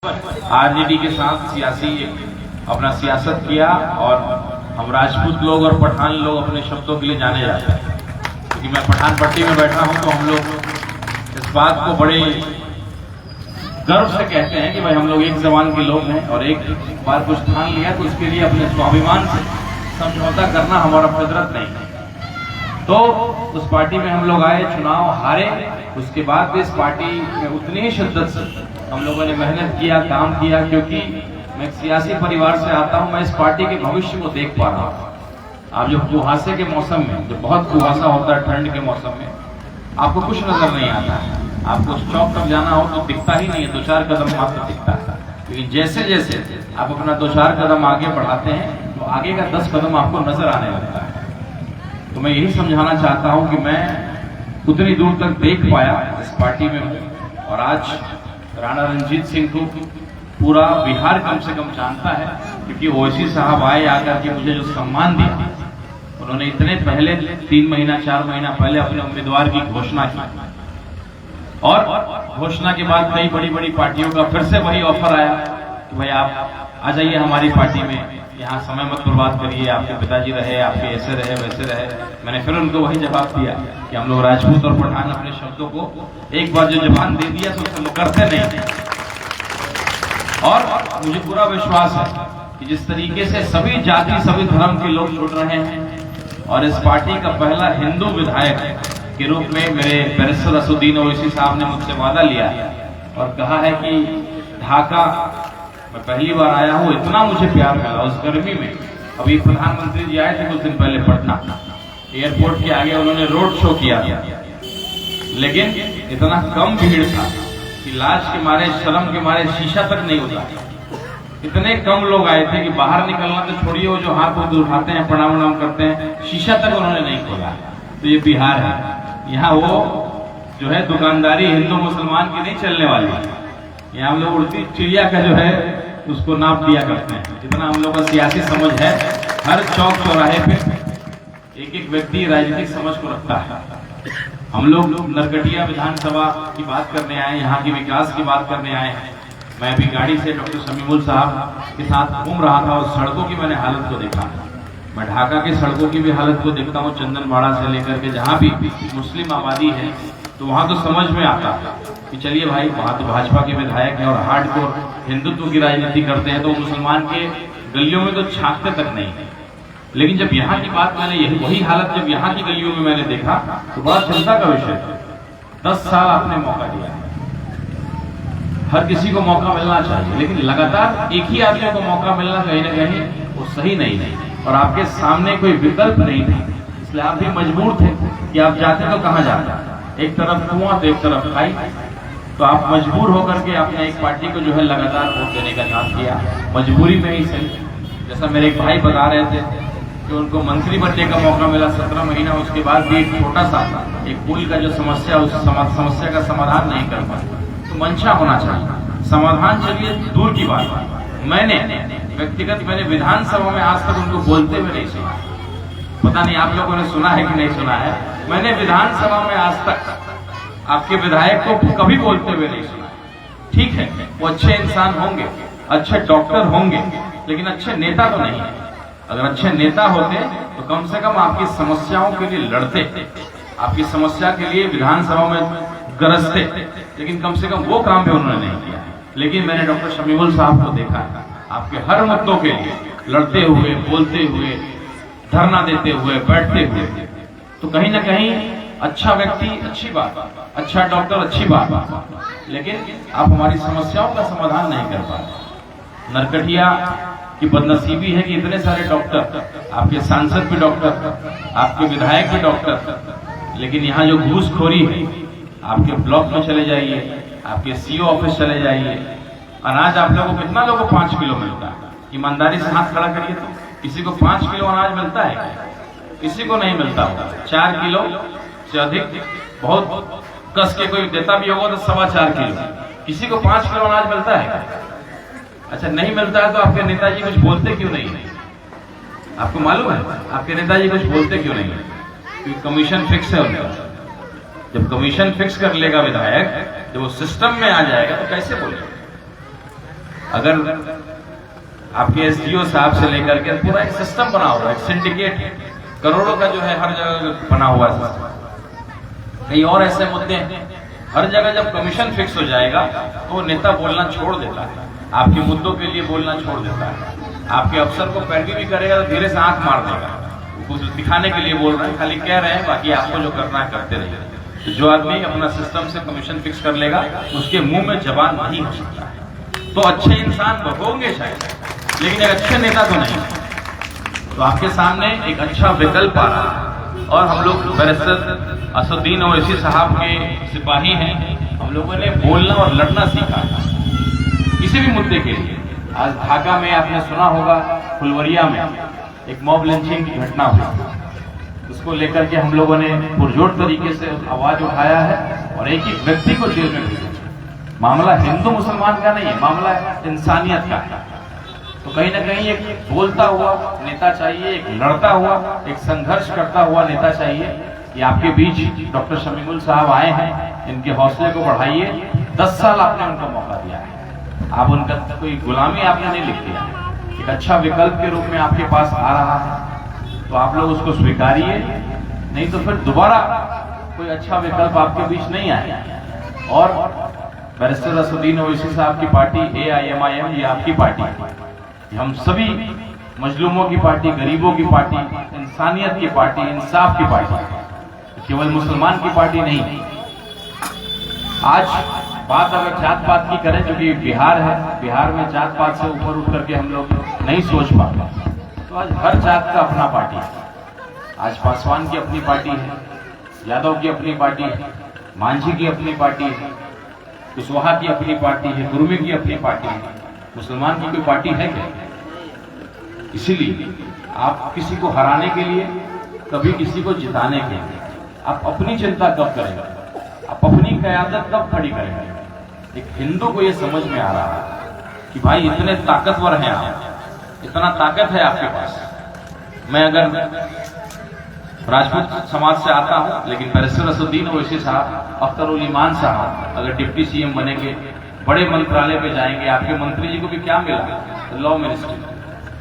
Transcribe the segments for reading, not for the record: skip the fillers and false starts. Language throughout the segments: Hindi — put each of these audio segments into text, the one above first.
आरजेडी के साथ अपना सियासत किया और हम राजपूत लोग और पठान लोग अपने शब्दों के लिए जाने जाते हैं। क्योंकि मैं पठान पट्टी में बैठा हूं तो हम लोग इस बात को बड़े गर्व से कहते हैं कि भाई हम लोग एक जबान के लोग हैं और एक बार कुछ ठान लिया तो उसके लिए अपने स्वाभिमान से समझौता करना हमारा फितरत नहीं है। तो उस पार्टी में हम लोग आए, चुनाव हारे, उसके बाद भी इस पार्टी में उतनी ही शिद्दत से हम लोगों ने मेहनत किया, काम किया, क्योंकि मैं एक सियासी परिवार से आता हूं। मैं इस पार्टी के भविष्य को देख पा रहा हूं। आप जो कुहासे के मौसम में, जो बहुत कुहासा होता है ठंड के मौसम में, आपको कुछ नजर नहीं आता है। आपको चौक तक जाना हो तो दिखता ही नहीं है, 2-4 कदम मात्र दिखता है। लेकिन जैसे जैसे आप अपना 2-4 कदम आगे बढ़ाते हैं तो आगे का 10 कदम आपको नजर आने लगता है। तो मैं यही समझाना चाहता हूं कि मैं उतनी दूर तक देख पाया इस पार्टी में हूं। और आज राणा रणजीत सिंह को पूरा बिहार कम से कम जानता है, क्योंकि ओवैसी साहब आए, आकर के मुझे जो सम्मान दिया, उन्होंने इतने पहले 3 महीना 4 महीना पहले अपने उम्मीदवार की घोषणा की और घोषणा के बाद कई बड़ी बड़ी पार्टियों का फिर से वही ऑफर आया कि भाई आप आ जाइए हमारी पार्टी में, यहाँ समय मत बर्बाद करिए, आपके पिताजी रहे, आपके ऐसे रहे वैसे रहे। मैंने फिर उनको वही जवाब दिया कि हम लोग राजपूत और पठान अपने शब्दों को एक बार जो जबान दे दिया तो उससे मुकरते नहीं। और मुझे पूरा विश्वास है कि जिस तरीके से सभी जाति सभी धर्म के लोग जुड़ रहे हैं और इस पार्टी का पहला हिंदू विधायक के रूप में मेरे बैरिस्टर असदुद्दीन ओवैसी साहब ने मुझसे वादा लिया और कहा है कि ढाका मैं पहली बार आया हूं, इतना मुझे प्यार मिला उस गर्मी में। अभी प्रधानमंत्री जी आए थे कुछ दिन पहले पटना एयरपोर्ट के आगे, उन्होंने रोड शो किया, लेकिन इतना कम भीड़ था कि लाज के मारे, शर्म के मारे शीशा तक नहीं उठा। इतने कम लोग आए थे कि बाहर निकलना तो छोड़िए, वो जो हाथ उठ उठाते हैं, प्रणाम उणाम करते हैं, शीशा तक उन्होंने नहीं खोला। तो ये बिहार है, यहाँ वो जो है दुकानदारी हिंदू मुसलमान की नहीं चलने वाली। यहाँ हम लोग उड़ती चिड़िया का जो है उसको नाप दिया करते हैं। जितना हम लोग का सियासी समझ है, हर चौक चौराहे पे एक एक व्यक्ति राजनीतिक समझ को रखता है। हम लोग नरकटिया विधानसभा की बात करने आए, यहाँ के विकास की बात करने आए हैं। मैं भी गाड़ी से डॉक्टर शमीमुल साहब के साथ घूम रहा था और सड़कों की मैंने हालत को देखा। मैं ढाका की सड़कों की भी हालत को देखता हूँ, चंदनवाड़ा से लेकर के जहाँ भी मुस्लिम आबादी है, तो वहां तो समझ में आता कि चलिए भाई वहां तो भाजपा के विधायक हैं और हार्डकोर हिंदुत्व की राजनीति करते हैं, तो मुसलमान के गलियों में तो झांकते तक नहीं है। लेकिन जब यहाँ की बात मैंने वही हालत जब यहाँ की गलियों में मैंने देखा तो बड़ा चिंता का विषय था। 10 साल आपने मौका दिया, हर किसी को मौका मिलना चाहिए, लेकिन लगातार एक ही आदमी को मौका मिलना कहीं ना कहीं वो सही नहीं और आपके सामने कोई विकल्प नहीं था, इसलिए आप भी मजबूर थे कि आप जाते तो कहाँ जाते, एक तरफ कुआं तो एक तरफ खाई। तो आप मजबूर होकर के आपने एक पार्टी को जो है लगातार वोट देने का काम किया, मजबूरी में ही सही। जैसा मेरे एक भाई बता रहे थे कि उनको मंत्री बनने का मौका मिला 17 महीना, उसके बाद भी एक छोटा सा एक पुल का जो समस्या, उस समस्या का समाधान नहीं कर पाए। तो मंशा होना चाहिए, समाधान चलिए दूर की बात। मैंने व्यक्तिगत विधानसभा में आज तक उनको बोलते हुए नहीं सुना। पता नहीं आप लोगों ने सुना है कि नहीं सुना है। मैंने विधानसभा में आज तक आपके विधायक को कभी बोलते हुए नहीं सुना। ठीक है, वो अच्छे इंसान होंगे, अच्छे डॉक्टर होंगे, लेकिन अच्छे नेता तो नहीं है। अगर अच्छे नेता होते तो कम से कम आपकी समस्याओं के लिए लड़ते, आपकी समस्या के लिए विधानसभा में गरजते, लेकिन कम से कम वो काम भी उन्होंने नहीं किया। लेकिन मैंने डॉक्टर शमीमुल साहब को देखा आपके हर मुद्दों के लिए लड़ते हुए, बोलते हुए, धरना देते हुए, बैठते हुए। तो कहीं ना कहीं अच्छा व्यक्ति अच्छी बात, अच्छा डॉक्टर अच्छी बात, लेकिन आप हमारी समस्याओं का समाधान नहीं कर पाते। नरकटिया की बदनसीबी है कि इतने सारे डॉक्टर, आपके सांसद भी डॉक्टर, आपके विधायक भी डॉक्टर, लेकिन यहाँ जो घूसखोरी है, आपके ब्लॉक में चले जाइए, आपके सीओ ऑफिस चले जाइए, अनाज आप लोगों को कितना लोगों को 5 किलो मिलता है? ईमानदारी से हाथ खड़ा करिए तो किसी को 5 किलो अनाज मिलता है? किसी को नहीं मिलता होगा। 4 किलो से अधिक बहुत कस के कोई देता भी होगा तो 4.25 किलो, किसी को 5 किलो अनाज मिलता है? अच्छा, नहीं मिलता है तो आपके नेताजी कुछ बोलते क्यों नहीं? आपको मालूम है आपके नेताजी कुछ बोलते क्यों नहीं? क्योंकि कमीशन फिक्स है उनका। जब कमीशन फिक्स कर लेगा विधायक, जब वो सिस्टम में आ जाएगा तो कैसे बोलेगा? अगर आपके एसडीओ साहब से लेकर के पूरा एक सिस्टम बना हुआ है, एक सिंडिकेट करोड़ों का जो है हर जगह बना हुआ है। कई और ऐसे मुद्दे हैं, हर जगह जब कमीशन फिक्स हो जाएगा तो नेता बोलना छोड़ देता है, आपके मुद्दों के लिए बोलना छोड़ देता है। आपके अफसर को पैरवी भी करेगा तो धीरे से आंख मार देगा, कुछ दिखाने के लिए बोल रहे हैं, खाली कह रहे हैं, बाकी आपको जो करना है करते रहिए। जो आदमी अपना सिस्टम से कमीशन फिक्स कर लेगा उसके मुंह में जबान नहीं हो सकता है। तो अच्छे इंसान होंगे शायद, लेकिन एक अच्छे नेता तो नहीं। तो आपके सामने एक अच्छा विकल्प आ रहा है और हम लोग बैरिस्टर असदुद्दीन ओवैसी साहब के सिपाही हैं। हम लोगों ने बोलना और लड़ना सीखा किसी भी मुद्दे के लिए। आज ढाका में आपने सुना होगा, फुलवरिया में एक मॉब लिंचिंग की घटना हुई, उसको लेकर के हम लोगों ने पुरजोर तरीके से आवाज उठाया है और एक ही व्यक्ति को जेल में भेजा। मामला हिंदू मुसलमान का नहीं है, मामला इंसानियत का है। तो कहीं ना कहीं एक बोलता हुआ नेता चाहिए, एक लड़ता हुआ, एक संघर्ष करता हुआ नेता चाहिए। ये आपके बीच डॉक्टर शमीमुल साहब आए हैं, इनके हौसले को बढ़ाइए। 10 साल आपने उनको मौका दिया है, आप उनका कोई गुलामी आपने नहीं लिख दिया, एक अच्छा विकल्प के रूप में आपके पास आ रहा है, तो आप लोग उसको स्वीकारिए, नहीं तो फिर दोबारा कोई अच्छा विकल्प आपके बीच नहीं आएगा। और बैरिस्टर असदुद्दीन ओवैसी साहब की पार्टी AIMIM, ये आपकी पार्टी है, हम सभी मजलूमों की पार्टी, गरीबों की पार्टी, इंसानियत की पार्टी, इंसाफ की पार्टी, केवल मुसलमान की पार्टी नहीं। आज बात अगर जात पात की करें, क्योंकि बिहार है, बिहार में जात पात से ऊपर उठ करके हम लोग नहीं सोच पाते, तो आज हर जात का अपना पार्टी है। आज पासवान की अपनी पार्टी है, यादव की अपनी पार्टी है, मांझी की अपनी पार्टी है, कुशवाहा की अपनी पार्टी है, गुरमी की अपनी पार्टी है। मुसलमान की कोई पार्टी है क्या? इसीलिए आप किसी को हराने के लिए, कभी किसी को जिताने के लिए आप अपनी चिंता कब करेंगे, आप अपनी क़यादत कब खड़ी करेंगे? एक हिंदू को यह समझ में आ रहा है कि भाई इतने ताकतवर हैं आप, इतना ताकत है आपके पास। मैं अगर राजपूत समाज से आता हूं, लेकिन बैरिस्टर असदुद्दीन ओवैसी साहब, अख्तरुल ईमान साहब अगर डिप्टी CM बनेंगे, बड़े मंत्रालय पे जाएंगे, आपके मंत्री जी को भी क्या मिला? Law minister.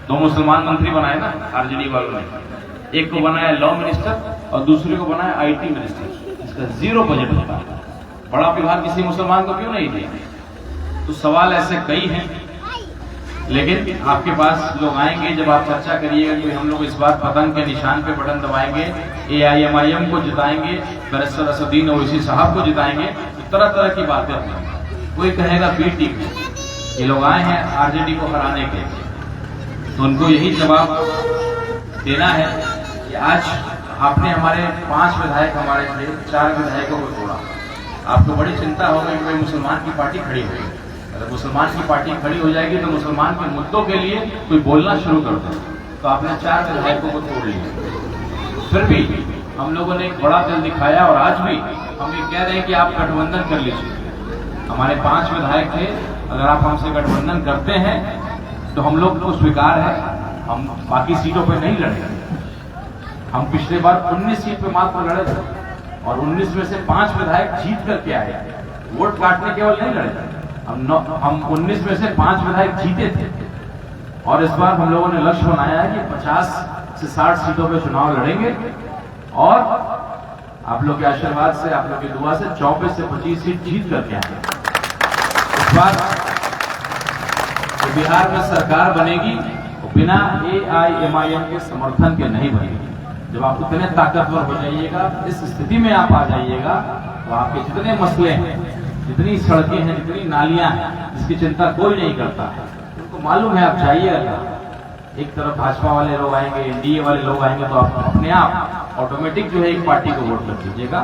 2 मुसलमान मंत्री बनाए ना RJD वालों ने, एक को बनाया लॉ मिनिस्टर और दूसरे को बनाया IT मिनिस्टर। इसका 0 बजट होता, बड़ा विभाग किसी मुसलमान को क्यों नहीं दिया? तो सवाल ऐसे कई हैं, लेकिन आपके पास लोग आएंगे, जब आप चर्चा करिएगा कि हम लोग इस बार पतंग के निशान पे बटन दबाएंगे, AIMIM को जिताएंगे, बैरिस्टर असदुद्दीन ओवैसी साहब को जिताएंगे, तो तरह तरह की बातें होंगी। कोई कहेगा B टीम, ये लोग आए हैं RJD को हराने के, तो उनको यही जवाब देना है कि आज आपने हमारे 5 विधायक हमारे थे, 4 विधायकों को तोड़ा। आपको बड़ी चिंता हो गई कि मुसलमान की पार्टी खड़ी होगी। अगर मुसलमान की पार्टी खड़ी हो जाएगी तो मुसलमान के मुद्दों के लिए कोई बोलना शुरू कर दे, तो आपने 4 विधायकों को तोड़ लिया। फिर भी हम लोगों ने एक बड़ा दिल दिखाया और आज भी हम ये कह रहे हैं कि आप गठबंधन कर लीजिए। हमारे 5 विधायक थे, अगर आप हमसे गठबंधन करते हैं तो हम लोग को स्वीकार है, हम बाकी सीटों पर नहीं लड़े। हम पिछले बार 19 सीट पे मात्र लड़े थे और 19 में से 5 विधायक जीत करके आए, वोट काटने केवल नहीं लड़े थे। हम 19 में से 5 विधायक जीते थे और इस बार हम लोगों ने लक्ष्य बनाया है कि 50 से 60 सीटों पे चुनाव लड़ेंगे और आप लोग के आशीर्वाद से, आप लोग की दुआ से 24 से 25 सीट जीत करके आएंगे। इस बार तो बिहार में सरकार बनेगी तो बिना AIMIM के समर्थन के नहीं बनेगी। जब आप इतने ताकतवर हो जाइएगा, इस स्थिति में आप आ जाइएगा, तो आपके जितने मसले हैं, जितनी सड़कें हैं, जितनी नालियां हैं, जिसकी चिंता कोई नहीं करता, उनको मालूम है। आप जाइएगा, एक तरफ भाजपा वाले लोग आएंगे, NDA वाले लोग आएंगे, तो आप अपने आप ऑटोमेटिक जो है एक पार्टी को वोट कर दीजिएगा।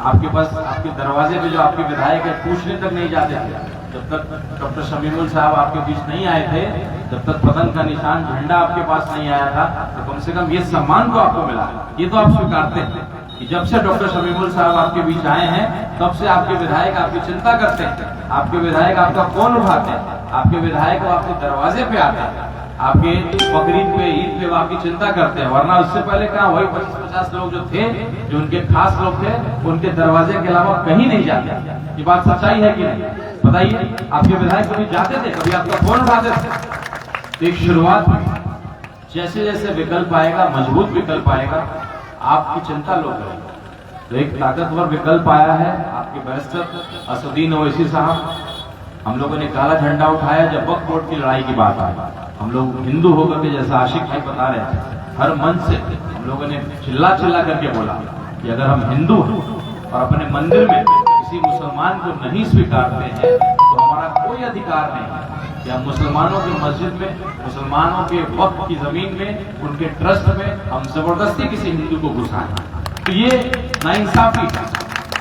आपके पास, आपके दरवाजे पे जो आपके विधायक है, पूछने तक नहीं जाते थे। जब तक डॉक्टर शमीमुल साहब आपके बीच नहीं आए थे, जब तक पतंग का निशान, झंडा आपके पास नहीं आया था, तो कम से कम ये सम्मान तो आपको मिला। ये तो आप स्वीकारते हैं कि जब से डॉक्टर शमीमुल साहब आपके बीच आए हैं, तब से आपके विधायक आपकी चिंता करते हैं, आपके विधायक आपका फोन उठाते हैं, आपके विधायक आपके दरवाजे पे आते हैं, आपके बकरीद पे, ईद पे आपकी चिंता करते हैं। वरना उससे पहले कहाँ, वही 25-50 लोग जो थे, जो उनके खास लोग थे, उनके दरवाजे के अलावा कहीं नहीं जाते। ये बात सच्चाई है कि नहीं? बताइए, आपके विधायक कभी जाते थे, कभी आपका फोन उठाते थे? तो एक शुरुआत में जैसे जैसे विकल्प आएगा, मजबूत विकल्प आएगा, आपकी चिंता लोग करेंगे। तो एक ताकतवर विकल्प आया है आपके बैरिस्टर असदुद्दीन ओवैसी साहब। हम लोगों ने काला झंडा उठाया जब वक्फ बोर्ड की लड़ाई की बात आई। हम लोग हिंदू होकर के, जैसा आशिक भाई बता रहे थे, हर मंच से हम लोगों ने चिल्ला चिल्ला करके बोला कि अगर हम हिंदू हैं और अपने मंदिर में किसी मुसलमान को नहीं स्वीकारते हैं तो हमारा कोई अधिकार नहीं है कि हम मुसलमानों की मस्जिद में, मुसलमानों के वक्फ की जमीन में, उनके ट्रस्ट में हम जबरदस्ती किसी हिंदू को घुसाएं। तो ये नाइंसाफी है।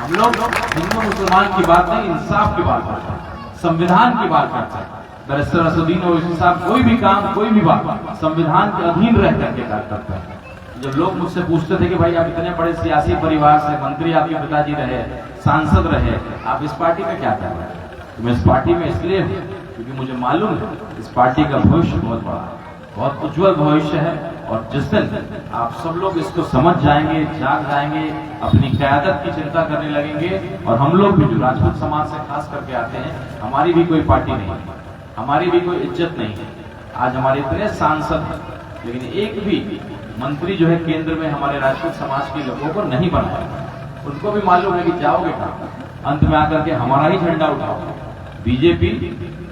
हम लोग हिंदू मुसलमान की बात नहीं, इंसाफ की बात करते हैं, संविधान की बात करते हैं। बैरिस्टर असदुद्दीन ओवैसी साहब कोई भी काम, कोई भी बात संविधान के अधीन रह करके कार्य करते हैं। जब लोग मुझसे पूछते थे कि भाई आप इतने बड़े सियासी परिवार से मंत्री, आपके पिताजी रहे, सांसद रहे, आप इस पार्टी में क्या कर रहे हैं? तो मैं इस पार्टी में इसलिए हूँ क्योंकि मुझे मालूम है इस पार्टी का भविष्य बहुत बड़ा है, बहुत उज्जवल भविष्य है। और जिस दिन आप सब लोग इसको समझ जाएंगे, जाग जाएंगे, अपनी क़यादत की चिंता करने लगेंगे, और हम लोग भी जो राजपूत समाज से खास करके आते हैं, हमारी भी कोई पार्टी नहीं है, हमारी भी कोई इज्जत नहीं है। आज हमारे इतने सांसद हैं, लेकिन एक भी मंत्री जो है केंद्र में हमारे राजपूत समाज के लोगों को नहीं बनाया। उनको भी मालूम है कि जाओगे कहाँ, अंत में आकर के हमारा ही झंडा उठाओगे। बीजेपी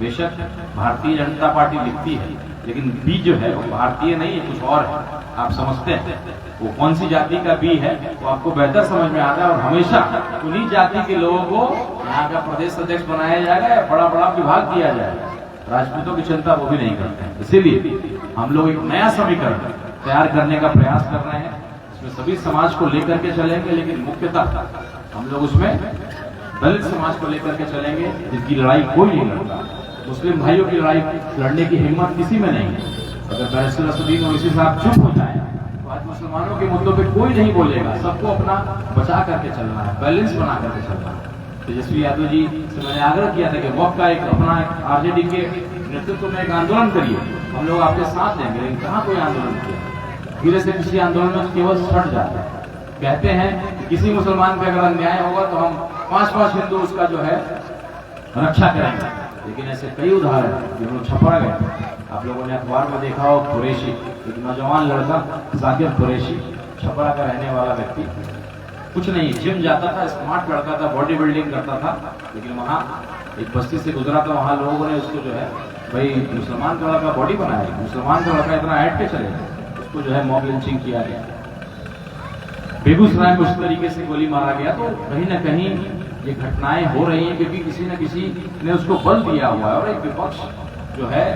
बेशक भारतीय जनता पार्टी लिखती है, लेकिन बी जो है वो भारतीय नहीं है, कुछ और है। आप समझते हैं वो कौन सी जाति का बी है, वो आपको बेहतर समझ में आता है। और हमेशा उन्हीं जाति के लोगों को यहाँ का प्रदेश अध्यक्ष बनाया जाएगा या बड़ा बड़ा विभाग दिया जाएगा। राजपूतों की चिंता वो भी नहीं करते हैं। इसीलिए हम लोग एक नया समीकरण तैयार करने का प्रयास कर रहे हैं, इसमें सभी समाज को लेकर के चलेंगे, लेकिन मुख्यतः हम लोग उसमें दलित समाज को लेकर के चलेंगे, जिसकी लड़ाई कोई नहीं लड़ता। मुस्लिम भाइयों की लड़ाई लड़ने की हिम्मत किसी में नहीं है। अगर बैरिस्टर असदुद्दीन ओवैसी साहब चुप हो जाए तो आज मुसलमानों के मुद्दों पे कोई नहीं बोलेगा। सबको अपना बचा करके चलना है, बैलेंस बना करके चलना है। तेजस्वी यादव जी से मैंने आग्रह किया था कि वक्फ का एक अपना आरजेडी के नेतृत्व में एक आंदोलन करिए, हम लोग आपके साथ देंगे। लेकिन कहाँ कोई आंदोलन किया, धीरे से किसी आंदोलन में केवल सट जाते हैं। कहते हैं कि किसी मुसलमान पे अगर अन्याय होगा तो हम 5-5 हिंदू उसका जो है रक्षा करेंगे। लेकिन ऐसे कई उदाहरण हैं जो लोग छपा गए। आप लोगों ने अखबार में देखा हो, कुरैशी एक नौजवान लड़का जाकिर कुरैशी, छपरा का रहने वाला व्यक्ति, कुछ नहीं, जिम जाता था, स्मार्ट लड़का था, बॉडी बिल्डिंग करता था, लेकिन वहाँ एक बस्ती से गुजरा था, वहाँ लोगों ने उसको जो है भाई मुसलमान का लड़का बॉडी बनाया, मुसलमान का लड़का इतना ऐड के चले, उसको जो है मॉब लिंचिंग किया गया। बेगूसराय में उस तरीके से गोली मारा गया। तो कहीं ना कहीं ये घटनाएं हो रही हैं क्योंकि किसी न किसी ने उसको बल दिया हुआ है। और एक विपक्ष जो है,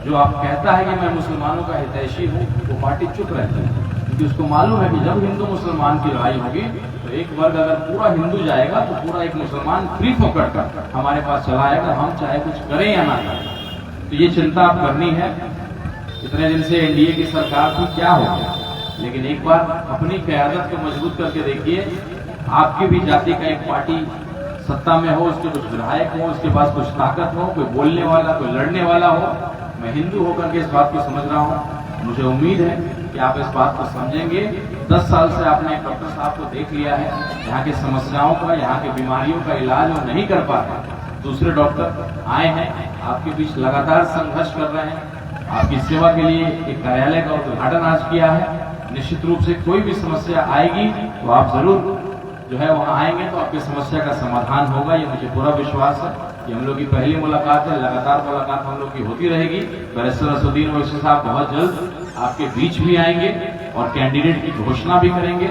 जो आप कहता है कि मैं मुसलमानों का हितैषी हूँ, वो पार्टी चुप रहती है क्योंकि उसको मालूम है कि जब हिंदू मुसलमान की लड़ाई होगी तो एक वर्ग अगर पूरा हिंदू जाएगा तो पूरा एक मुसलमान फ्री फोकट कर हमारे पास चला आएगा, हम चाहे कुछ करें या ना करें। तो ये चिंता आप करनी है। इतने दिन से एनडीए की सरकार थी, क्या हो गया? लेकिन एक बार अपनी क़यादत को मजबूत करके देखिए। आपकी भी जाति का एक पार्टी सत्ता में हो, उसके कुछ विधायक हो, उसके पास कुछ ताकत हो, कोई बोलने वाला, कोई लड़ने वाला हो। मैं हिंदू होकर के इस बात को समझ रहा हूँ, मुझे उम्मीद है कि आप इस बात को समझेंगे। 10 साल से आपने डॉक्टर साहब को देख लिया है, यहाँ की समस्याओं का, यहाँ की बीमारियों का इलाज वो नहीं कर पाते। दूसरे डॉक्टर आए हैं, आपके बीच लगातार संघर्ष कर रहे हैं। आपकी सेवा के लिए एक कार्यालय का उद्घाटन आज किया है। निश्चित रूप से कोई भी समस्या आएगी तो आप जरूर जो है वहां आएंगे तो आपकी समस्या का समाधान होगा, ये मुझे पूरा विश्वास है। ये हम लोग की पहली मुलाकात है, लगातार मुलाकात हम लोग की होती रहेगी। बैरिस्टर असदुद्दीन ओवैसी साहब बहुत जल्द आपके बीच भी आएंगे और कैंडिडेट की घोषणा भी करेंगे।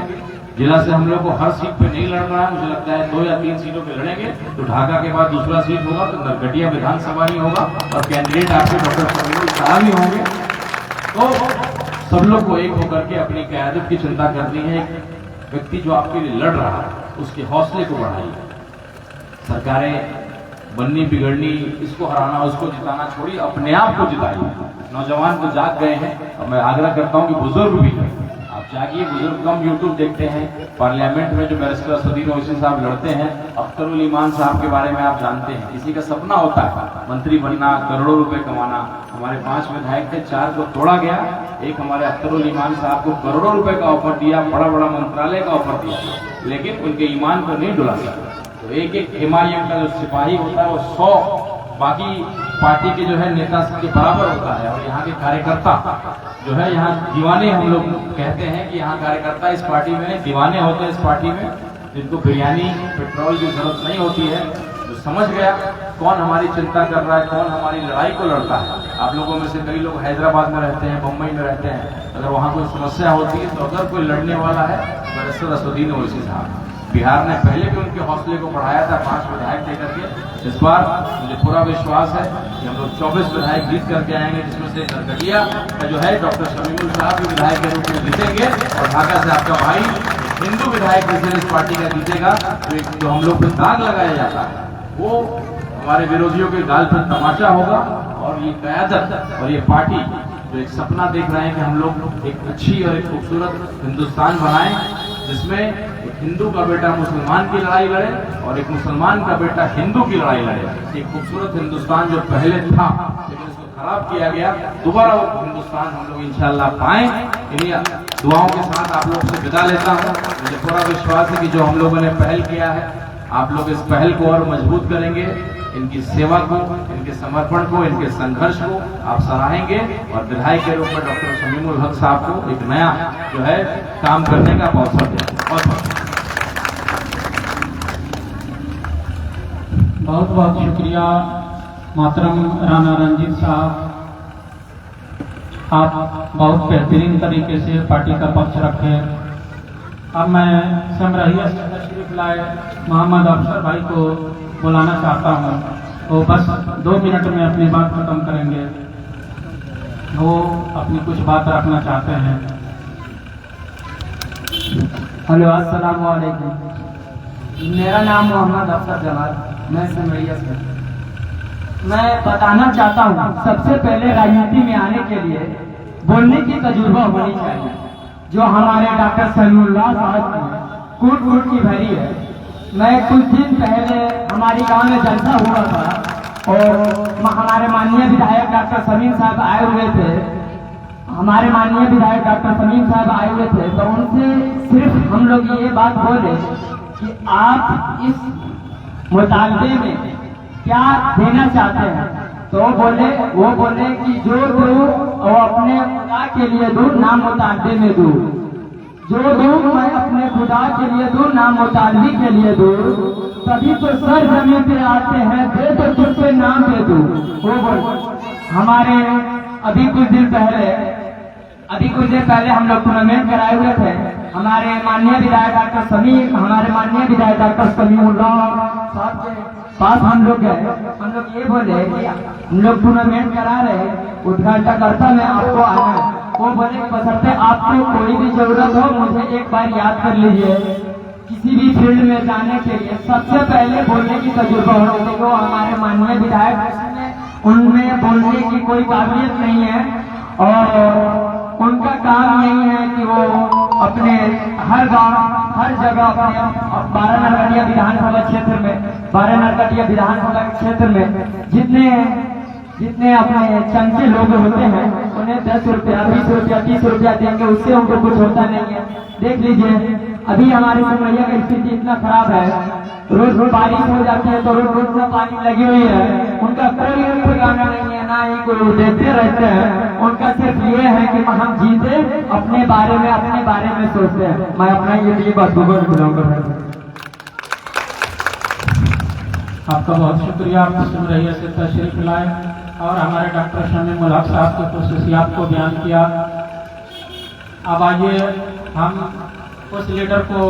जिला से हम लोग को हर सीट पे नहीं लड़ना है, मुझे लगता है 2 या 3 सीटों पे लड़ेंगे। तो ढाका के बाद दूसरा सीट होगा तो नरकटिया विधानसभा ही होगा और कैंडिडेट आपके डॉक्टर फरीदुल साहब ही होंगे। तो सब लोग को एक होकर के अपनी क़यादत की चिंता करनी है। एक व्यक्ति जो आपके लिए लड़ रहा है उसके हौसले को बढ़ाइए। सरकारें बननी बिगड़नी, इसको हराना उसको जिताना छोड़िए, अपने आप को जिताइए। नौजवान तो जाग गए हैं और मैं आग्रह करता हूं कि बुजुर्ग भी हैं, आप जागिए। बुजुर्ग कम यूट्यूब देखते हैं। पार्लियामेंट में जो बैरिस्टर असदुद्दीन ओवैसी साहब लड़ते हैं, अख्तरुल ईमान साहब के बारे में आप जानते हैं। किसी का सपना होता है मंत्री बनना, करोड़ों रुपए कमाना। हमारे 5 विधायक थे, 4 को तोड़ा गया। एक हमारे अख्तरुल ईमान साहब को करोड़ों रुपए का ऑफर दिया, बड़ा बड़ा मंत्रालय का ऑफर दिया, लेकिन उनके ईमान को नहीं डुला सका। तो एक एक हिमालयन का जो सिपाही होता है वो 100 बाकी पार्टी के जो है नेता के बराबर होता है। और यहाँ के कार्यकर्ता जो है, यहाँ दीवाने हम लोग कहते हैं कि यहाँ कार्यकर्ता इस पार्टी में दीवाने होते हैं, इस पार्टी में जिनको बिरयानी पेट्रोल की जरूरत नहीं होती है, जो समझ गया कौन हमारी चिंता कर रहा है, कौन हमारी लड़ाई को लड़ता है। आप लोगों में से कई लोग हैदराबाद में रहते हैं, मुंबई में रहते हैं, अगर वहाँ कोई समस्या होती है तो अगर कोई लड़ने वाला है बैरिस्टर असदुद्दीन ओवैसी साहब। बिहार ने पहले भी उनके हौसले को बढ़ाया था 5 विधायक देकर के। इस बार मुझे पूरा विश्वास है कि हम लोग 24 विधायक जीत करके आएंगे, जिसमें से नरकटिया का जो है डॉक्टर शमीमुल साहब भी विधायक के रूप में जीतेंगे और ढाका से आपका भाई हिंदू विधायक जिस दिन इस पार्टी का जीतेगा तो जो हम लोग पे दाग लगाया जाता है वो हमारे विरोधियों के गाल पर तमाचा होगा। और ये क़यादत और ये पार्टी जो एक सपना देख रहे हैं कि हम लोग एक अच्छी और एक खूबसूरत हिंदुस्तान बनाएं, जिसमें एक हिंदू का बेटा मुसलमान की लड़ाई लड़े और एक मुसलमान का बेटा हिंदू की लड़ाई लड़े। एक खूबसूरत हिंदुस्तान जो पहले था लेकिन उसको खराब किया गया, दोबारा वो हिंदुस्तान हम लोग इंशाल्लाह पाएं। इन्हीं दुआओं के साथ आप लोग से विदा लेता हूँ। मुझे पूरा विश्वास है कि जो हम लोगों ने पहल किया है, आप लोग इस पहल को और मजबूत करेंगे, इनकी सेवा को, इनके समर्पण को, इनके संघर्ष को आप सराहेंगे और विधायक के रूप में डॉक्टर शमीमुल हक साहब को एक नया जो है काम करने का अवसर देंगे। बहुत बहुत शुक्रिया मोहतरम राणा रंजीत साहब, आप बहुत बेहतरीन तरीके से पार्टी का पक्ष रखे। अब मैं समरहिया से तशरीफ लाए मोहम्मद अफसर भाई को बुलाना चाहता हूँ, वो बस 2 मिनट में अपनी बात खत्म करेंगे। वो अपनी कुछ बात रखना चाहते हैं। हेलो, अस्सलाम वालेकुम। मेरा नाम मोहम्मद अफसर जमाल, मैं समरहिया से। मैं बताना चाहता हूँ, सबसे पहले राजनीति में आने के लिए बोलने की तजुर्बा होनी चाहिए, जो हमारे डॉक्टर समीउल्लाह साहब की कूट कूट की भरी है। मैं कुछ दिन पहले हमारी गांव में जलसा हुआ था और हमारे माननीय विधायक डॉक्टर समीम साहब आए हुए थे। हमारे माननीय विधायक डॉक्टर समीम साहब आए हुए थे तो उनसे सिर्फ हम लोग ये बात बोले कि आप इस मुतालबे में क्या देना चाहते हैं। तो वो बोले कि जो दो वो अपने खुदा के लिए दो, नाम मुतालबे में दो। जो दो मैं अपने खुदा के लिए दो, नाम मुतालबी के लिए दो। तभी तो सर जमीन पे आते हैं, दे तो तुझ पे नाम दे दो। वो बोल हमारे अभी कुछ दिन पहले हम लोग टूर्नामेंट कराए हुए थे। हमारे माननीय विधायक डॉक्टर समीउल्लाह साहब के पास हम लोग गए। हम लोग ये बोले कि हम लोग टूर्नामेंट करा रहे, उद्घाटनकर्ता में आपको आना है। वो बोले बशर्ते आपको कोई भी जरूरत हो मुझे एक बार याद कर लीजिए। किसी भी फील्ड में जाने के लिए सबसे पहले बोलने की तजुर्बा होनी चाहिए। वो हमारे माननीय विधायक, उनमें बोलने की कोई काबिलियत नहीं है और उनका काम यही है कि वो अपने हर गांव हर जगह अपने 12 नरकटिया विधानसभा क्षेत्र में जितने अपने चमचे लोग होते हैं उन्हें 10 रुपया 20 रुपया 30 रुपया देंगे, उससे उनको कुछ होता नहीं है। देख लीजिए अभी हमारे समरहिया की स्थिति इतना खराब है, रोज बारिश हो जाती है तो रोज में पानी लगी हुई है। उनका कोई ठिकाना नहीं है, ना ही कोई देखते रहते हैं। उनका सिर्फ ये है कि हम जीते, अपने बारे में सोचते हैं। मैं अपना ये बात बिलोंग आपका बहुत शुक्रिया, आप समरहिया से तशरीफ लाए और हमारे डॉक्टर शमीमुल हक साहब की खुसूसियात को बयान किया। अब आइए हम उस लीडर को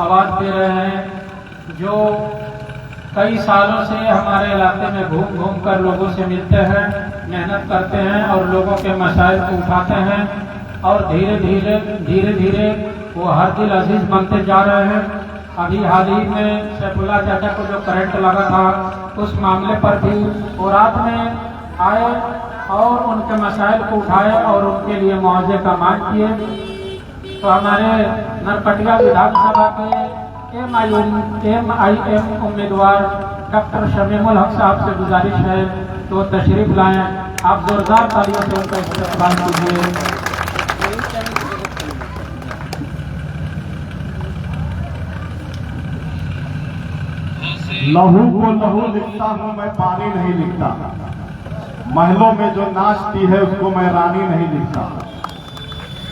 आवाज़ दे रहे हैं जो कई सालों से हमारे इलाके में घूम घूम कर लोगों से मिलते हैं, मेहनत करते हैं और लोगों के मसाइल को उठाते हैं और धीरे धीरे वो हर दिल अजीज बनते जा रहे हैं। अभी हाल ही में सैफुल्लाह चाचा को जो करंट लगा था उस मामले पर भी वो रात में आए और उनके मसाइल को उठाए और उनके लिए मुआवजे का मांग किए। तो हमारे नरकटिया विधानसभा के MIM उम्मीदवार डॉक्टर शमीमुल हक साहब से गुजारिश है तो तशरीफ लाएं। आप जोरदार तालियों से उनका इस्तकबाल कीजिए। लहू को लहू लिखता हूँ मैं, पानी नहीं लिखता। महलों में जो नाचती है उसको मैं रानी नहीं लिखता।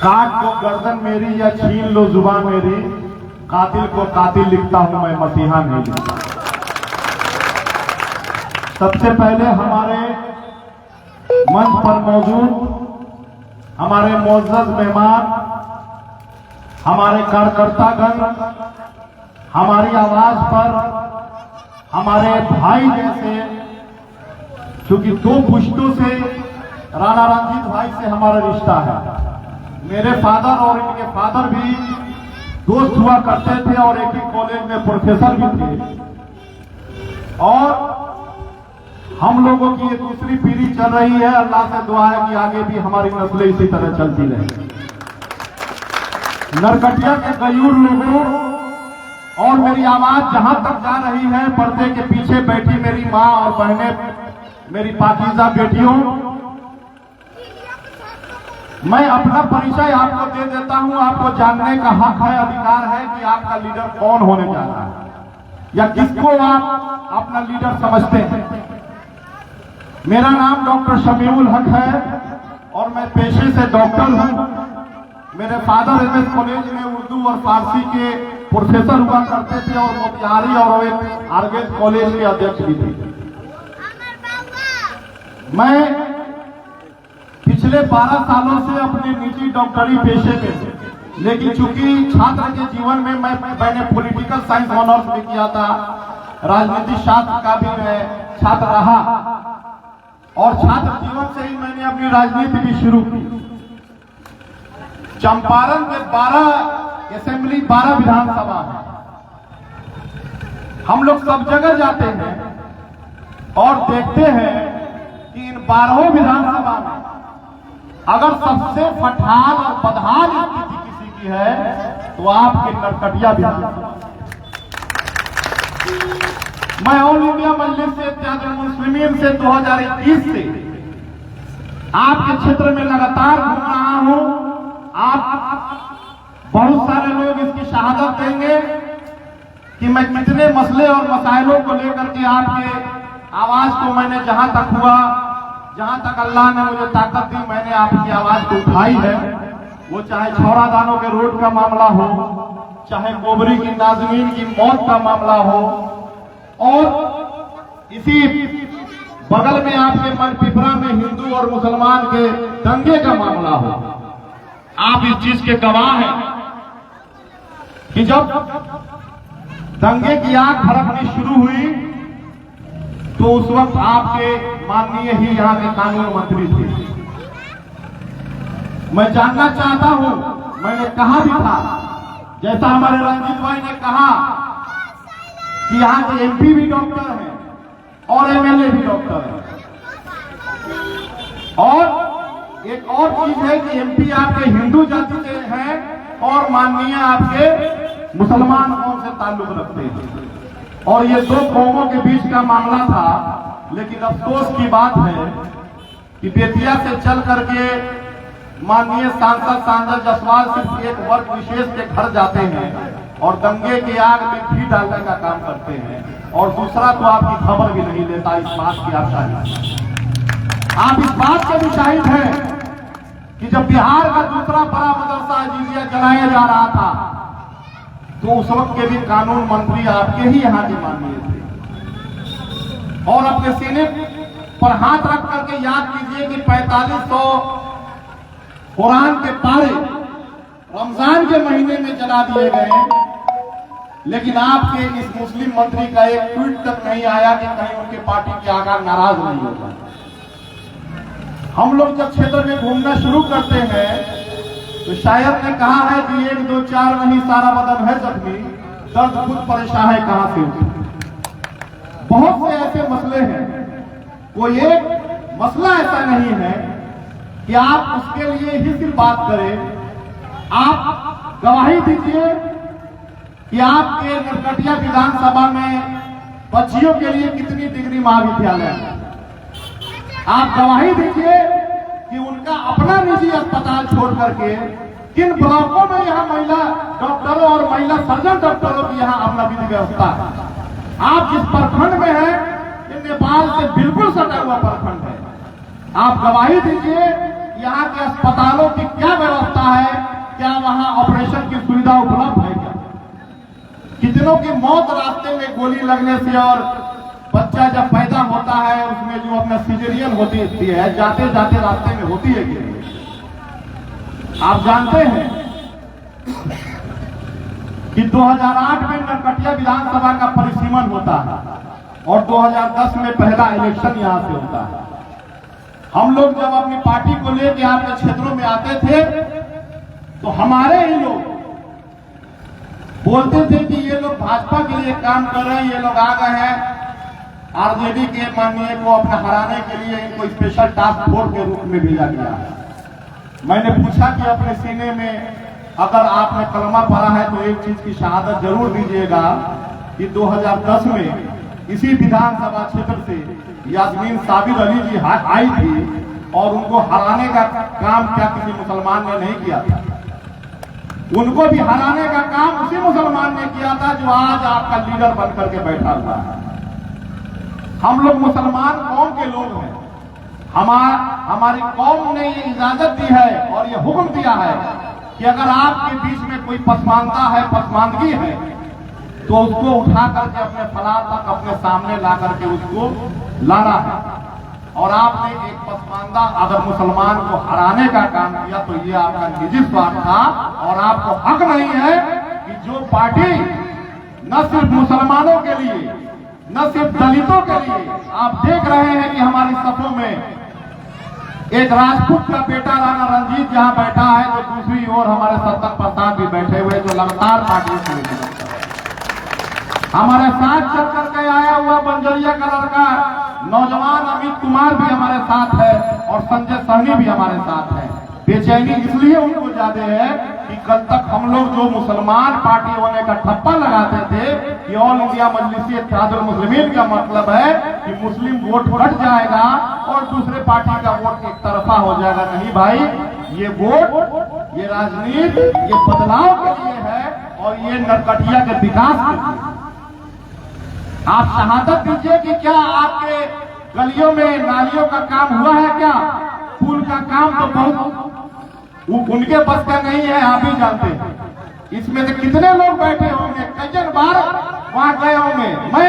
काट को गर्दन मेरी या छीन लो जुबान मेरी, कातिल को कातिल लिखता हूँ मैं, मसीहा नहीं लिखता। सबसे पहले हमारे मंच पर मौजूद हमारे मोअज़्ज़ज़ मेहमान, हमारे कार्यकर्तागण, हमारी आवाज पर हमारे भाई जैसे, क्योंकि 2 पुश्तों से राणा रंजीत भाई से हमारा रिश्ता है। मेरे फादर और इनके फादर भी दोस्त हुआ करते थे और एक ही कॉलेज में प्रोफेसर भी थे। और हम लोगों की ये दूसरी पीढ़ी चल रही है। अल्लाह से दुआ है कि आगे भी हमारी नस्लें इसी तरह चलती रहे। नरकटिया के गयूर लोगों और मेरी आवाज जहां तक जा रही है, पर्दे के पीछे बैठी मेरी माँ और बहनें, मेरी पाकीज़ा बेटियों, मैं अपना परिचय आपको दे देता हूं। आपको जानने का हक है, अधिकार है कि आपका लीडर कौन होने जा रहा है या किसको आप अपना लीडर समझते हैं। मेरा नाम डॉक्टर शमीउल हक है और मैं पेशे से डॉक्टर हूं। मेरे फादर एमएस कॉलेज में उर्दू और फारसी के प्रोफेसर हुआ करते थे और मोतिहारी और एक आरगेज कॉलेज के अध्यक्ष भी थे। मैं पिछले 12 सालों से अपने निजी डॉक्टरी पेशे में, लेकिन चूंकि छात्र के जीवन में मैंने पॉलिटिकल साइंस ऑनर्स भी किया था, राजनीति शास्त्र का भी मैं छात्र रहा और छात्र जीवन से ही मैंने अपनी राजनीति भी शुरू की। चंपारण में 12 असेंबली 12 विधानसभा है। हम लोग सब जगह जाते हैं और देखते हैं कि इन 12 विधानसभा में अगर सबसे फटहाल और बदहाल स्थिति किसी की है तो आपके नरकटिया विधानसभा। मैं ऑल इंडिया मजलिस से इत्तेहादुल मुस्लिमीन से 2021 से आपके क्षेत्र में लगातार घूम रहा हूं। आप बहुत सारे लोग इसकी शहादत देंगे कि मैं कितने मसले और मसाइलों को लेकर के आपके आवाज को मैंने जहां तक हुआ, जहां तक अल्लाह ने मुझे ताकत दी, मैंने आपकी आवाज को उठाई है। वो चाहे छौरादानों के रोड का मामला हो, चाहे गोबरी की नाज़मीन की मौत का मामला हो, और इसी बगल में आपके मनपिपरा में हिंदू और मुसलमान के दंगे का मामला हो। आप इस चीज के गवाह हैं कि जब दंगे की आग भड़कनी शुरू हुई तो उस वक्त आपके माननीय ही यहाँ के कानून मंत्री थे। मैं जानना चाहता हूं, मैंने कहा भी था, जैसा हमारे रंजीत भाई ने कहा कि यहाँ के एमपी भी डॉक्टर हैं और एमएलए भी डॉक्टर हैं। और एक और चीज है कि एमपी आपके हिंदू जाति के हैं और माननीय आपके मुसलमान कौम से ताल्लुक रखते हैं। और ये 2 कौमों के बीच का मामला था। लेकिन अफसोस की बात है कि बेतिया से चल करके माननीय सांसद सांसद जसवाल सिर्फ एक वर्ग विशेष के घर जाते हैं और दंगे की आग में घी डालने का काम करते हैं, और दूसरा तो आपकी खबर भी नहीं लेता। इस बात की आप शाहिद, आप इस बात के भी शाहिद हैं कि जब बिहार का दूसरा बड़ा मदरसा अजीजिया जलाया जा रहा था तो उस वक्त के भी कानून मंत्री आपके ही यहाँ के माननीय थे। और अपने सीने पर हाथ रख करके याद कीजिए कि 4500 कुरान के पारे रमजान के महीने में जला दिए गए, लेकिन आपके इस मुस्लिम मंत्री का एक ट्वीट तक नहीं आया कि कहीं उनके पार्टी के आका नाराज नहीं होगा। हम लोग जब क्षेत्र में घूमना शुरू करते हैं तो शायर ने कहा है कि 1 2 4 नहीं सारा बदन है जख्मी, दर्द खुद परेशान है कहां से उठे। बहुत से ऐसे मसले हैं, कोई एक मसला ऐसा नहीं है कि आप उसके लिए ही सिर्फ बात करें। आप गवाही दीजिए कि आपके नरकटिया विधानसभा में बच्चियों के लिए कितनी डिग्री महाविद्यालय है। आप गवाही दीजिए कि उनका अपना निजी अस्पताल छोड़ करके किन ब्लॉकों में यहाँ महिला डॉक्टरों और महिला सर्जन डॉक्टरों की यहाँ अपना विधि व्यवस्था है। आप जिस प्रखंड में हैं, ये नेपाल से बिल्कुल सटा हुआ प्रखंड है। आप गवाही दीजिए, यहाँ के अस्पतालों की क्या व्यवस्था है, क्या वहां ऑपरेशन की सुविधा उपलब्ध है क्या? कितनों की मौत रास्ते में गोली लगने से, और बच्चा जब पैदा होता है उसमें जो अपना सिजेरियन होती है, जाते जाते रास्ते में होती है कि आप जानते हैं कि 2008 में नरकटिया विधानसभा का परिसीमन होता है और 2010 में पहला इलेक्शन यहां से होता है। हम लोग जब अपनी पार्टी को लेकर आपके क्षेत्रों में आते थे तो हमारे ही लोग बोलते थे कि ये लोग भाजपा के लिए काम कर रहे हैं, ये लोग आ गए हैं आरजेडी के माननीय को अपने हराने के लिए, इनको स्पेशल टास्क फोर्स के रूप में भेजा गया है। मैंने पूछा कि अपने सीने में अगर आपने कलमा पढ़ा है तो एक चीज की शहादत जरूर दीजिएगा कि 2010 में इसी विधानसभा क्षेत्र से यास्मीन साबिर अली जी आई थी और उनको हराने का काम क्या किसी मुसलमान ने नहीं किया था? उनको भी हराने का काम उसी मुसलमान ने किया था जो आज आपका लीडर बनकर के बैठा हुआ है। हम लोग मुसलमान कौम के लोग हैं। हमारी कौम ने ये इजाजत दी है और ये हुक्म दिया है कि अगर आपके बीच में कोई पसमानता है, पसमानदगी है, तो उसको उठा करके अपने फलाह तक अपने सामने ला करके उसको लाना है। और आपने एक पसमानदा अगर मुसलमान को हराने का काम किया तो ये आपका निजी स्वार्थ था और आपको हक नहीं है कि जो पार्टी न सिर्फ मुसलमानों के लिए, न सिर्फ दलितों के लिए, आप देख रहे हैं कि हमारी सफों में एक राजपूत का बेटा राणा रंजीत जहां बैठा है, तो दूसरी ओर हमारे सत्तर प्रसाद भी बैठे हुए जो लगातार पार्टी से लेकर हमारे साथ चल करके आया हुआ बंजरिया का लड़का नौजवान अमित कुमार भी हमारे साथ है और संजय सहनी भी हमारे साथ है। बेचैनी इसलिए उनको ज्यादा है कि कल तक हम लोग जो मुसलमान पार्टी होने का ठप्पा लगाते थे कि ऑल इंडिया मजलिस इत्तेहादुल मुस्लिमीन का मतलब है कि मुस्लिम वोट कट जाएगा और दूसरे पार्टी का वोट एक तरफा हो जाएगा। नहीं भाई, ये वोट, ये राजनीति, ये बदलाव के लिए है और ये नरकटिया के विकास के लिए। आप शहादत दीजिए कि क्या आपके गलियों में नालियों का काम हुआ है क्या? पुल का काम तो बहुत उनके बस का नहीं है, आप ही जानते हैं। इसमें से कितने लोग बैठे होंगे, कई बार वहां गए होंगे। मैं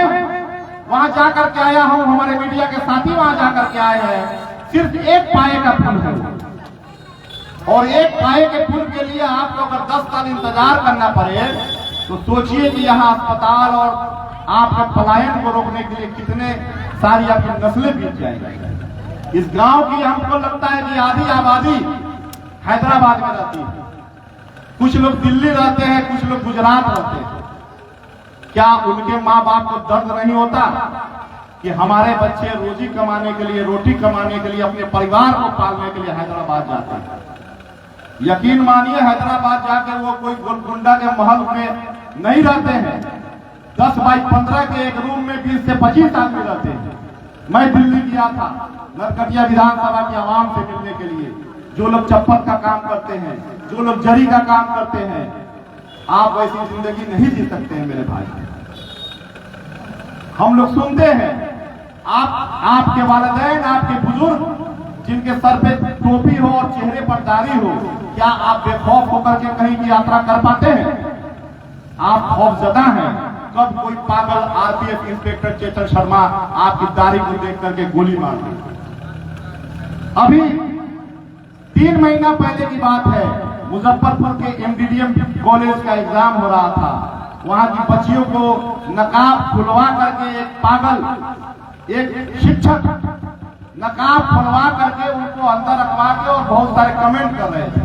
वहां जाकर के आया हूं, हमारे मीडिया के साथी वहां जाकर के आए हैं। सिर्फ एक पाए का पुल है और एक पाए के पुल के लिए आपको अगर 10 साल इंतजार करना पड़े तो सोचिए कि यहाँ अस्पताल और आपके पलायन को रोकने के लिए कितने सारी आपकी नस्लें बीत जाएंगी। इस गांव की हमको लगता है कि आधी आबादी हैदराबाद में रहती है, कुछ लोग दिल्ली रहते हैं, कुछ लोग गुजरात रहते हैं। क्या उनके माँ बाप को दर्द नहीं होता कि हमारे बच्चे रोजी कमाने के लिए, रोटी कमाने के लिए, अपने परिवार को पालने के लिए हैदराबाद जाते हैं? यकीन मानिए, हैदराबाद जाके वो कोई गोलकुंडा के महल में नहीं रहते हैं। 10 बाई 15 के एक रूम में 20 से 25 आदमी रहते हैं। मैं दिल्ली गया था नरकटिया विधानसभा की आवाम से मिलने के लिए, जो लोग चप्पल का काम करते हैं, जो लोग जरी का काम करते हैं। आप वैसी जिंदगी नहीं जी सकते हैं मेरे भाई। हम लोग सुनते हैं आपके वालिदैन, आपके बुजुर्ग जिनके सर पे टोपी हो और चेहरे पर दाढ़ी हो, क्या आप बेखौफ होकर के कहीं की यात्रा कर पाते हैं? आप खौफजदा हैं। कब कोई पागल आरपीएफ इंस्पेक्टर चेतन शर्मा आपकी दाढ़ी को देख करके गोली मार दी? अभी 3 महीना पहले की बात है, मुजफ्फरपुर के एमडीडीएम कॉलेज का एग्जाम हो रहा था। वहां की बच्चियों को नकाब खुलवा करके एक पागल, एक शिक्षक नकाब खुलवा करके उनको अंदर रखवा के और बहुत सारे कमेंट कर रहे थे।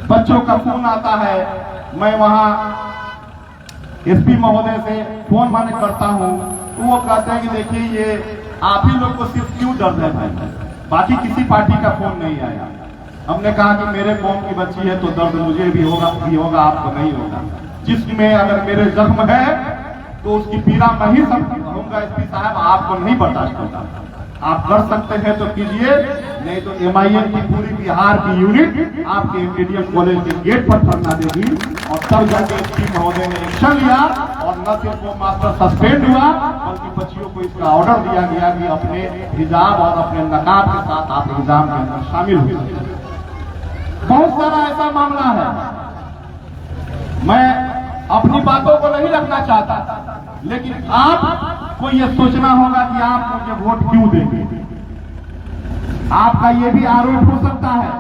बच्चों का फोन आता है, मैं वहां एसपी महोदय से फोन माने करता हूं तो वो कहते हैं कि देखिए ये आप ही लोग को सिर्फ क्यों दर्द है भाई, बाकी किसी पार्टी का फोन नहीं आया। हमने कहा कि मेरे कौम की बच्ची है तो दर्द मुझे भी होगा, आपको नहीं होगा। जिसमें अगर मेरे जख्म है तो उसकी पीड़ा मैं ही समझूंगा, एसपी साहब आपको नहीं बर्दाश्त होगा। आप कर सकते हैं तो कीजिए, नहीं तो MIM की पूरी बिहार की यूनिट आपके MDDM कॉलेज के गेट पर धरना देगी। और तब जाके SP महोदय ने एक्शन लिया और न सिर्फ वो मास्टर सस्पेंड हुआ बल्कि बच्चियों को इसका ऑर्डर दिया गया कि अपने हिजाब और अपने नकाब के साथ आप एग्जाम के अंदर शामिल हो। बहुत सारा ऐसा मामला है, मैं अपनी बातों को नहीं रखना चाहता, लेकिन आपको ये सोचना होगा कि आप मुझे वोट क्यों देंगे। आपका ये भी आरोप हो सकता है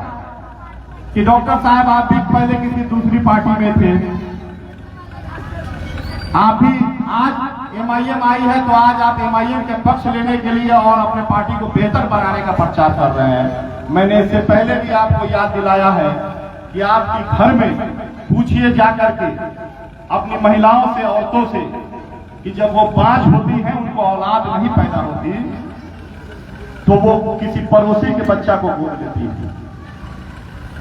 कि डॉक्टर साहब आप भी पहले किसी दूसरी पार्टी में थे, आप भी आज MIM आई है तो आज आप MIM के पक्ष लेने के लिए और अपने पार्टी को बेहतर बनाने का प्रचार कर रहे हैं। मैंने इससे पहले भी आपको याद दिलाया है कि आपके घर में पूछिए जाकर के अपनी महिलाओं से, औरतों से कि जब वो बांझ होती हैं, उनको औलाद नहीं पैदा होती, तो वो किसी पड़ोसी के बच्चा को गोद लेती है।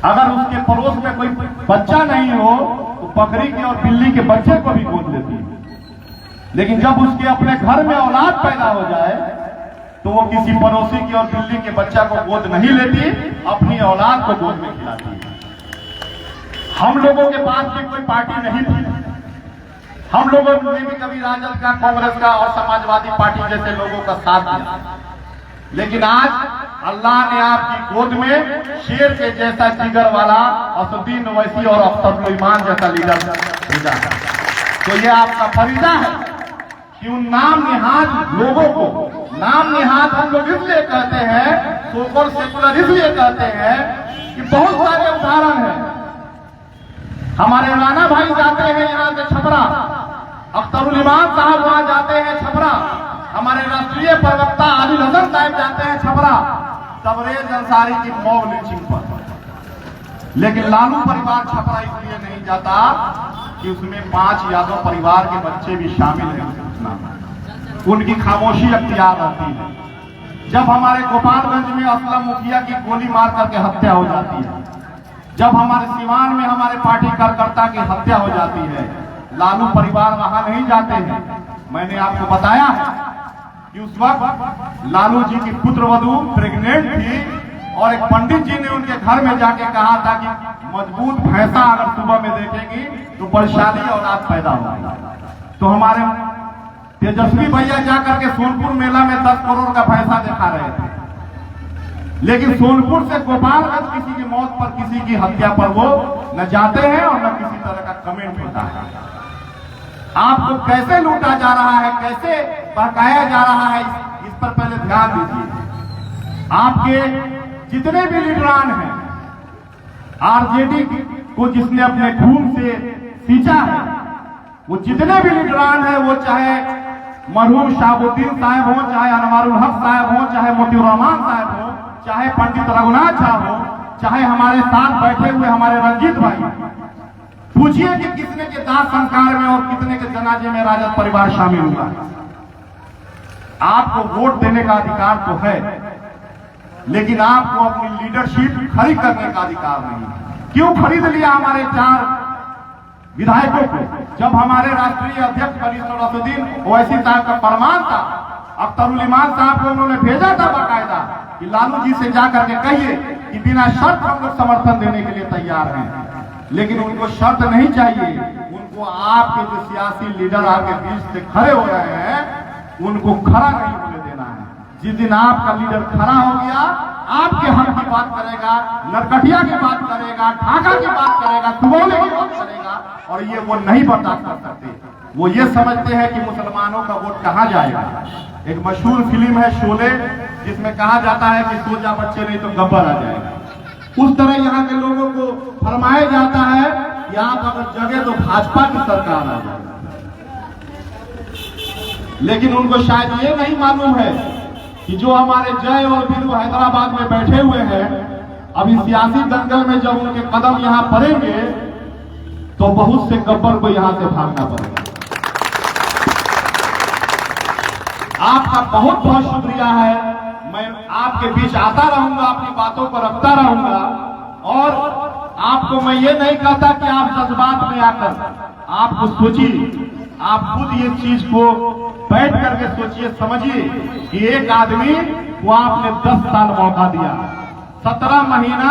अगर उसके पड़ोस में कोई बच्चा नहीं हो तो बकरी के और बिल्ली के बच्चे को भी गोद लेती है। लेकिन जब उसके अपने घर में औलाद पैदा हो जाए तो वो किसी पड़ोसी की और बिल्ली के बच्चा को गोद नहीं लेती, अपनी औलाद को गोद में खिलाती है। हम लोगों के पास भी कोई पार्टी नहीं थी, हम लोगों ने भी कभी राजद का, कांग्रेस का और समाजवादी पार्टी जैसे लोगों का साथ दिया, लेकिन आज अल्लाह ने आपकी गोद में शेर के जैसा जिगर वाला असदुद्दीन ओवैसी और अख्तर ईमान जैसा लीडर भेजा है। तो ये आपका फरीजा है कि उन नाम निहाद लोगों को, नाम निहाद हम लोग इसलिए कहते हैं, सोकल सेकुलर इसलिए कहते हैं कि बहुत सारे उदाहरण हैं। हमारे राणा भाई जाते हैं यहाँ से छपरा, अख्तरुल ईमान साहब वहां जाते हैं छपरा, हमारे राष्ट्रीय प्रवक्ता आदिल हसन साहब जाते हैं छपरा तबरेज अंसारी की मॉब लिंचिंग पर। लेकिन लालू परिवार छपरा इसलिए नहीं जाता कि उसमें 5 यादव परिवार के बच्चे भी शामिल हैं सूचना में, उनकी खामोशी अख्तियार रहती है। जब हमारे गोपालगंज में असलम मुखिया की गोली मार करके हत्या हो जाती है, जब हमारे सिवान में हमारे पार्टी कार्यकर्ता की हत्या हो जाती है, लालू परिवार वहां नहीं जाते हैं। मैंने आपको बताया है कि उस वक्त लालू जी की पुत्रवधू प्रेग्नेंट थी और एक पंडित जी ने उनके घर में जाके कहा था कि मजबूत भैंसा अगर सुबह में देखेंगी तो बलशाली औलाद पैदा होगी। तो हमारे तेजस्वी भैया जाकर के सोनपुर मेला में 10 करोड़ का भैंसा दिखा रहे थे, लेकिन सोनपुर से गोपालगंज किसी की मौत पर, किसी की हत्या पर वो न जाते हैं और न किसी तरह का कमेंट होता है। आपको कैसे लूटा जा रहा है, कैसे बहकाया जा रहा है, इस पर पहले ध्यान दीजिए। आपके जितने भी लीडरान हैं, RJD को जिसने अपने खून से सींचा है, वो जितने भी लीडरान हैं, वो चाहे मरहूम शाहबुद्दीन साहब हो, चाहे अनवारुल हक साहब हो, चाहे मोतीउर रहमान साहब हो, चाहे पंडित रघुनाथ झा हो, चाहे हमारे साथ बैठे हुए हमारे रंजीत भाई, पूछिए कि कितने के दाह संस्कार में और कितने के जनाजे में राजद परिवार शामिल हुआ। आपको वोट देने का अधिकार तो है, लेकिन आपको अपनी लीडरशिप खरीद करने का अधिकार नहीं। क्यों खरीद लिया हमारे 4 विधायकों को? जब हमारे राष्ट्रीय अध्यक्ष बैरिस्टर असदुद्दीन ओवैसी साहब का फरमान था, अख्तरुल ईमान साहब को उन्होंने भेजा था बाकायदा कि लालू जी से जाकर के कहिए कि बिना शर्त हम लोग समर्थन देने के लिए तैयार हैं। लेकिन उनको शर्त नहीं चाहिए, उनको आपके जो सियासी लीडर आपके बीच से खड़े हो रहे हैं, उनको खड़ा नहीं होने देना है। जिस दिन आपका लीडर खड़ा हो गया, आपके हक की बात करेगा, नरकटिया की बात करेगा, ढाका की बात करेगा, सुगौली की बात करेगा, और ये वो नहीं बर्दाश्त कर सकते। वो ये समझते हैं कि मुसलमानों का वोट कहाँ जाएगा। एक मशहूर फिल्म है शोले, जिसमें कहा जाता है कि सो जा बच्चे नहीं तो गब्बर आ जाएगा। उस तरह यहाँ के लोगों को फरमाया जाता है कि आप अगर जगे तो भाजपा की सरकार आ जाए। लेकिन उनको शायद ये नहीं मालूम है कि जो हमारे जय और वीरू हैदराबाद में बैठे हुए हैं, अभी सियासी दंगल में जब उनके कदम यहाँ पड़ेंगे तो बहुत से गब्बर को यहाँ से भागना पड़ेगा। आपका बहुत बहुत शुक्रिया है। मैं आपके बीच आता रहूंगा, अपनी बातों को रखता रहूंगा, और आपको मैं ये नहीं कहता कि आप जज्बात में आकर आपको सोचिए आप खुद ये चीज को बैठ करके सोचिए, समझिए कि एक आदमी को आपने 10 साल मौका दिया, 17 महीना